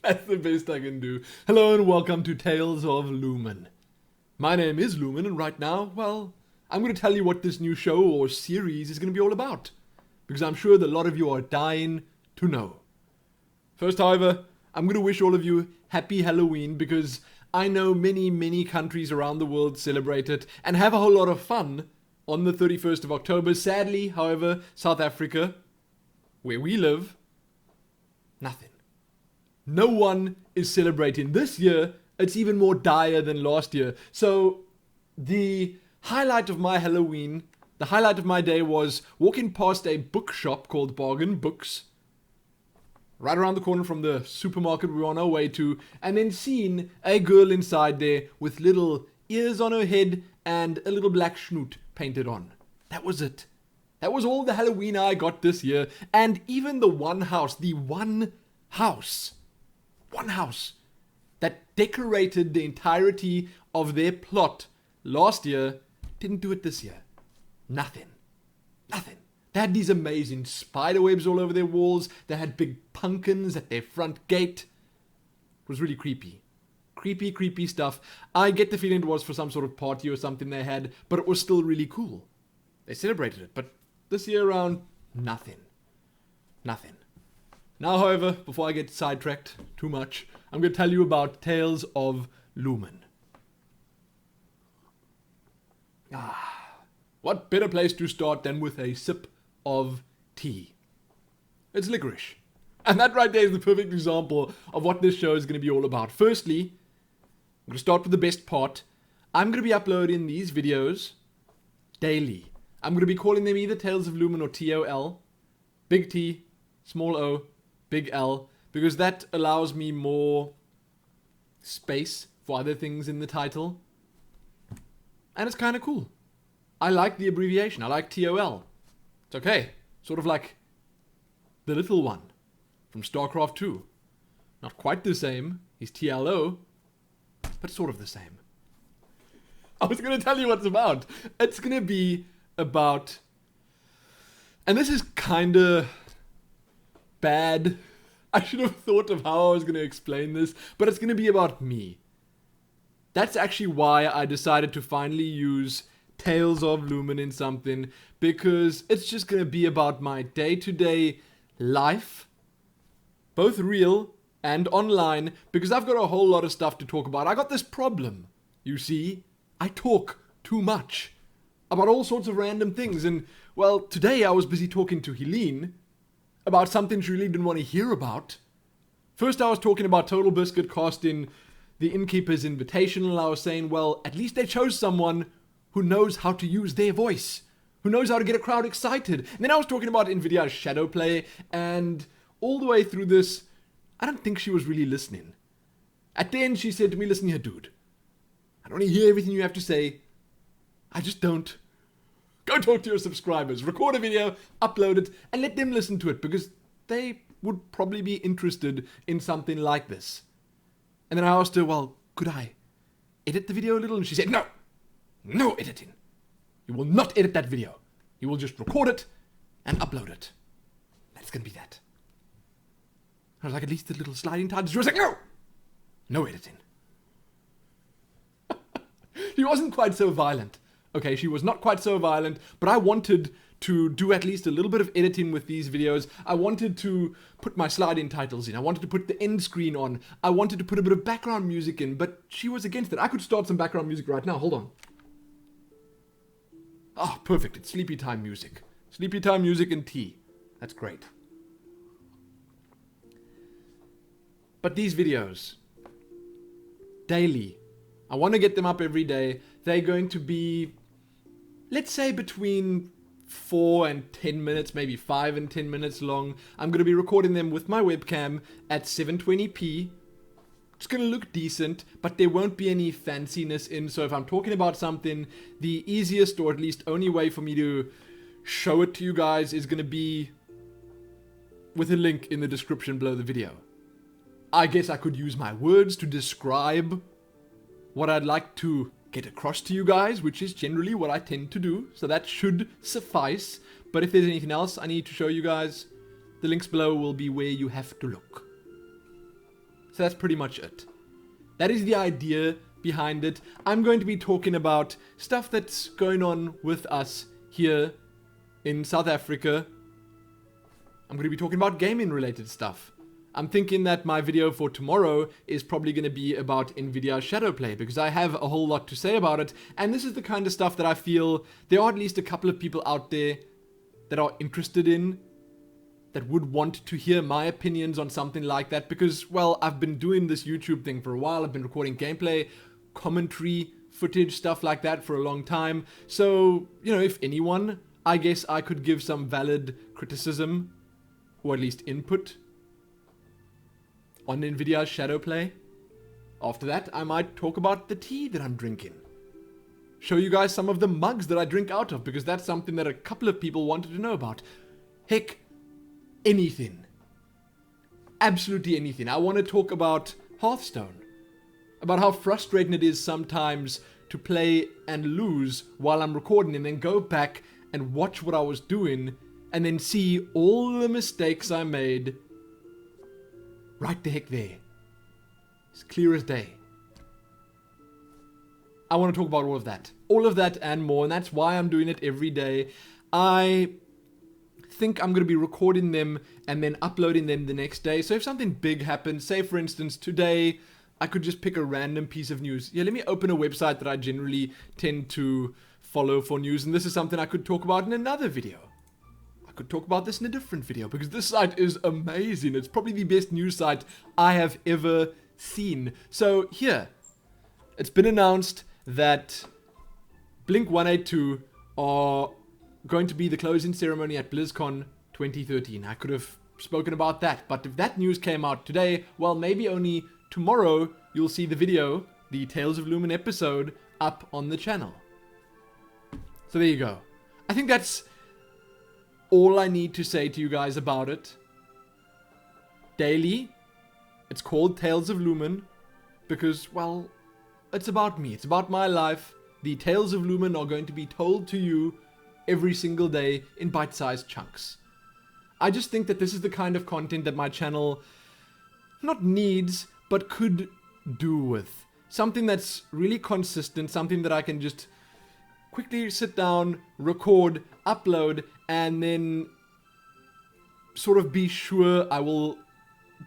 That's the best I can do. Hello and welcome to Tales of Lumen. My name is Lumen, and right now, well, I'm going to tell you what this new show or series is going to be all about. Because I'm sure that a lot of you are dying to know. First, however, I'm going to wish all of you happy Halloween because I know many countries around the world celebrate it and have a whole lot of fun on the 31st of October. Sadly, however, South Africa, where we live, nothing. No one is celebrating this year. It's even more dire than last year. So the highlight of my Halloween, the highlight of my day was walking past a bookshop called Bargain Books, right around the corner from the supermarket we were on our way to, and then seeing a girl inside there with little ears on her head and a little black snoot painted on. That was it. That was all the Halloween I got this year. And even the one house that decorated the entirety of their plot last year didn't do it this year. Nothing. They had these amazing spider webs all over their walls. They had big pumpkins at their front gate. It was really creepy. Creepy stuff. I get the feeling it was for some sort of party or something they had, but it was still really cool. They celebrated it, but this year around, nothing. Now, however, before I get sidetracked too much, I'm going to tell you about Tales of Lumen. What better place to start than with a sip of tea? It's licorice. And that right there is the perfect example of what this show is going to be all about. Firstly, I'm going to start with the best part. I'm going to be uploading these videos daily. I'm going to be calling them either Tales of Lumen or TOL. Big T, small O, big L. Because that allows me more space for other things in the title. And it's kind of cool. I like the abbreviation. I like TOL. It's okay. Sort of like the little one from StarCraft 2. Not quite the same. He's TLO. But sort of the same. I was going to tell you what it's about. It's going to be about... And this is kind of bad. I should have thought of how I was going to explain this. But it's going to be about me. That's actually why I decided to finally use Tales of Lumen in something, because it's just going to be about my day-to-day life, both real and online, because I've got a whole lot of stuff to talk about. I got this problem, you see. I talk too much about all sorts of random things, and, well, today I was busy talking to Helene about something she really didn't want to hear about. First I was talking about Total Biscuit casting the Innkeeper's Invitational. I was saying, well, at least they chose someone who knows how to use their voice, who knows how to get a crowd excited. And then I was talking about NVIDIA's shadow play, and all the way through this, I don't think she was really listening. At the end, she said to me, listen here, dude. I don't want to hear everything you have to say. I just don't. Go talk to your subscribers, record a video, upload it, and let them listen to it, because they would probably be interested in something like this. And then I asked her, well, could I edit the video a little? And she said, no editing. You will not edit that video. You will just record it and upload it. That's going to be that. I was like, at least the little sliding title. She was like, no editing. She wasn't quite so violent. Okay, she was not quite so violent, but I wanted to do at least a little bit of editing with these videos. I wanted to put my sliding titles in. I wanted to put the end screen on. I wanted to put a bit of background music in, but she was against it. I could start some background music right now. Hold on. Oh, perfect. It's sleepy time music. Sleepy time music and tea. That's great. But these videos, daily, I want to get them up every day. They're going to be, let's say, between 4 and 10 minutes, maybe 5 and 10 minutes long. I'm going to be recording them with my webcam at 720p. It's going to look decent, but there won't be any fanciness in. So if I'm talking about something, the easiest or at least only way for me to show it to you guys is going to be with a link in the description below the video. I guess I could use my words to describe what I'd like to get across to you guys, which is generally what I tend to do. So that should suffice. But if there's anything else I need to show you guys, the links below will be where you have to look. So that's pretty much it. That is the idea behind it. I'm going to be talking about stuff that's going on with us here in South Africa. I'm going to be talking about gaming related stuff. I'm thinking that my video for tomorrow is probably going to be about NVIDIA Shadowplay, because I have a whole lot to say about it, and this is the kind of stuff that I feel there are at least a couple of people out there that are interested in, that would want to hear my opinions on something like that, because, well, I've been doing this YouTube thing for a while. I've been recording gameplay, commentary, footage, stuff like that for a long time. So, you know, if anyone, I guess I could give some valid criticism, or at least input, on NVIDIA's Shadowplay. After that, I might talk about the tea that I'm drinking. Show you guys some of the mugs that I drink out of, because that's something that a couple of people wanted to know about. Heck, anything. Absolutely anything. I want to talk about Hearthstone. About how frustrating it is sometimes to play and lose while I'm recording, and then go back and watch what I was doing, and then see all the mistakes I made right the heck there. It's clear as day. I want to talk about all of that. All of that and more, and that's why I'm doing it every day. I think I'm going to be recording them and then uploading them the next day. So if something big happens, say for instance today, I could just pick a random piece of news. Yeah, let me open a website that I generally tend to follow for news, and this is something I could talk about in another video. Could talk about this in a different video, because this site is amazing. It's probably the best news site I have ever seen. So here, it's been announced that Blink 182 are going to be the closing ceremony at BlizzCon 2013. I could have spoken about that, but if that news came out today, well, maybe only tomorrow you'll see the video, the Tales of Lumen episode, up on the channel. So there you go. I think that's all I need to say to you guys about it. Daily, it's called Tales of Lumen because, well, it's about me. It's about my life. The Tales of Lumen are going to be told to you every single day in bite-sized chunks. I just think that this is the kind of content that my channel not needs, but could do with. Something that's really consistent, something that I can just quickly sit down, record, upload, and then sort of be sure I will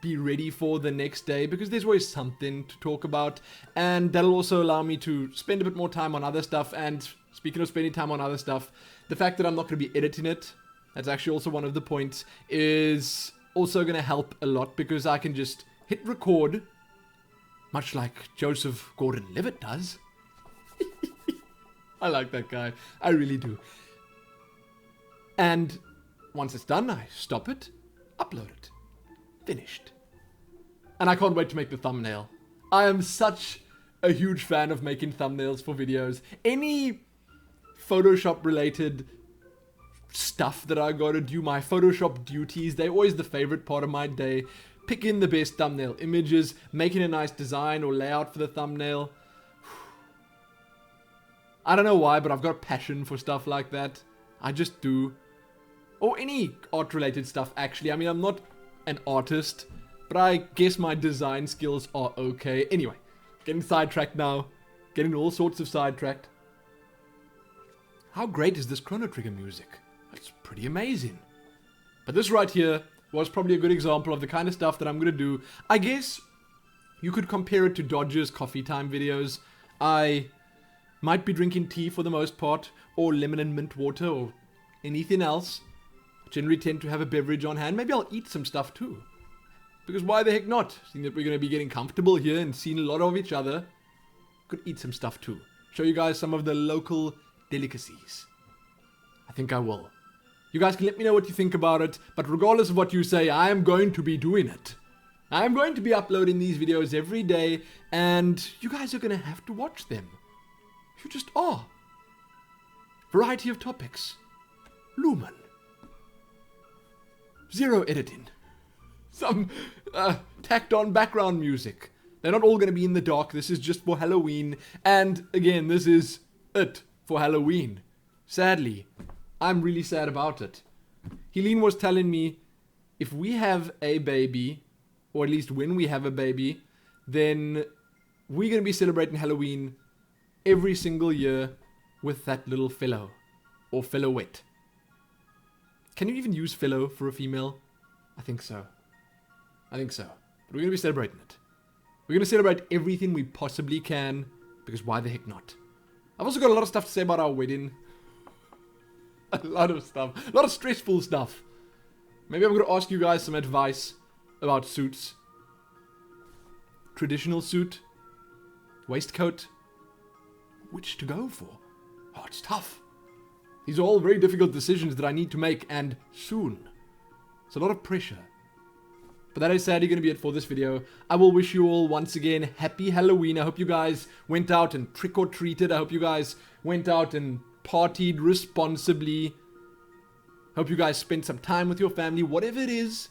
be ready for the next day, because there's always something to talk about, and that'll also allow me to spend a bit more time on other stuff. And speaking of spending time on other stuff, the fact that I'm not going to be editing it, that's actually also one of the points, is also going to help a lot, because I can just hit record, much like Joseph Gordon-Levitt does. I like that guy. I really do. And once it's done, I stop it, upload it. Finished. And I can't wait to make the thumbnail. I am such a huge fan of making thumbnails for videos. Any Photoshop related stuff that I gotta do, my Photoshop duties, they're always the favorite part of my day. Picking the best thumbnail images, making a nice design or layout for the thumbnail. I don't know why, but I've got a passion for stuff like that. I just do. Or any art-related stuff, actually. I mean, I'm not an artist, but I guess my design skills are okay. Anyway, getting sidetracked now. Getting all sorts of sidetracked. How great is this Chrono Trigger music? It's pretty amazing. But this right here was probably a good example of the kind of stuff that I'm going to do. I guess you could compare it to Dodger's coffee time videos. I might be drinking tea for the most part, or lemon and mint water, or anything else. I generally tend to have a beverage on hand. Maybe I'll eat some stuff too. Because why the heck not? Seeing that we're going to be getting comfortable here and seeing a lot of each other, could eat some stuff too. Show you guys some of the local delicacies. I think I will. You guys can let me know what you think about it, but regardless of what you say, I am going to be doing it. I am going to be uploading these videos every day, and you guys are going to have to watch them. You just are. Variety of topics. Lumen. Zero editing. Some tacked on background music. They're not all going to be in the dark. This is just for Halloween. And again, this is it for Halloween. Sadly, I'm really sad about it. Helene was telling me if we have a baby, or at least when we have a baby, then we're going to be celebrating Halloween every single year with that little fellow or fellowette. Can you even use fellow for a female? I think so. But we're going to be celebrating it. We're going to celebrate everything we possibly can, because why the heck not? I've also got a lot of stuff to say about our wedding. A lot of stuff. A lot of stressful stuff. Maybe I'm going to ask you guys some advice about suits. Traditional suit. Waistcoat. Which to go for? Oh, it's tough. These are all very difficult decisions that I need to make, and soon. It's a lot of pressure. But that is sadly going to be it for this video. I will wish you all once again happy Halloween. I hope you guys went out and trick-or-treated. I hope you guys went out and partied responsibly. Hope you guys spent some time with your family. Whatever it is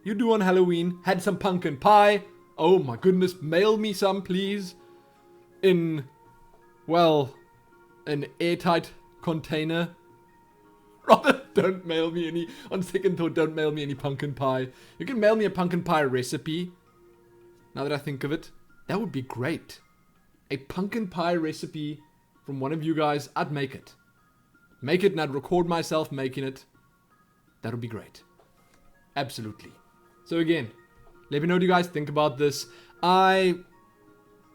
you do on Halloween. Had some pumpkin pie. Oh my goodness, mail me some please. In, well, an airtight container. Rather, don't mail me any, on second thought, don't mail me any pumpkin pie. You can mail me a pumpkin pie recipe. Now that I think of it, that would be great. A pumpkin pie recipe from one of you guys, I'd make it. Make it and I'd record myself making it. That would be great. Absolutely. So again, let me know what you guys think about this. I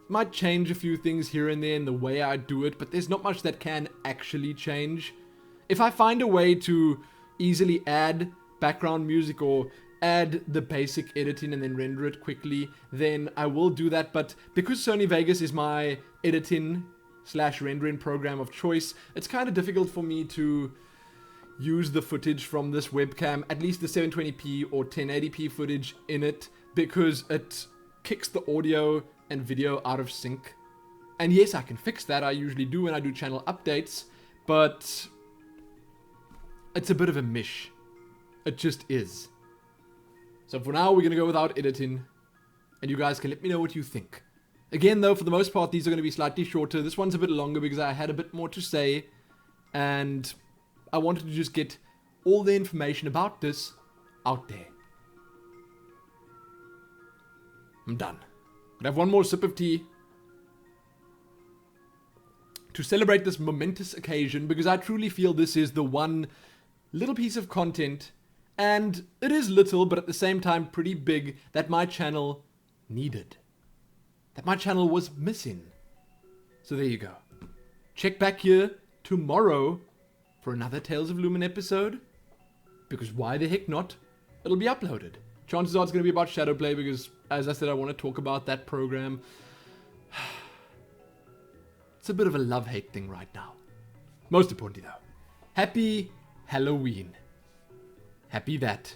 might change a few things here and there in the way I do it, but there's not much that can actually change. If I find a way to easily add background music or add the basic editing and then render it quickly, then I will do that. But because Sony Vegas is my editing / rendering program of choice, it's kind of difficult for me to use the footage from this webcam, at least the 720p or 1080p footage in it, because it kicks the audio and video out of sync. And yes, I can fix that. I usually do when I do channel updates, but it's a bit of a mish. It just is. So for now, we're going to go without editing, and you guys can let me know what you think. Again, though, for the most part, these are going to be slightly shorter. This one's a bit longer because I had a bit more to say, and I wanted to just get all the information about this out there. I'm done. I have one more sip of tea to celebrate this momentous occasion, because I truly feel this is the one little piece of content, and it is little, but at the same time pretty big, that my channel needed. That my channel was missing. So there you go. Check back here tomorrow for another Tales of Lumen episode, because why the heck not? It'll be uploaded. Chances are it's going to be about Shadowplay, because, as I said, I want to talk about that program. It's a bit of a love-hate thing right now. Most importantly, though, happy Halloween. Happy that.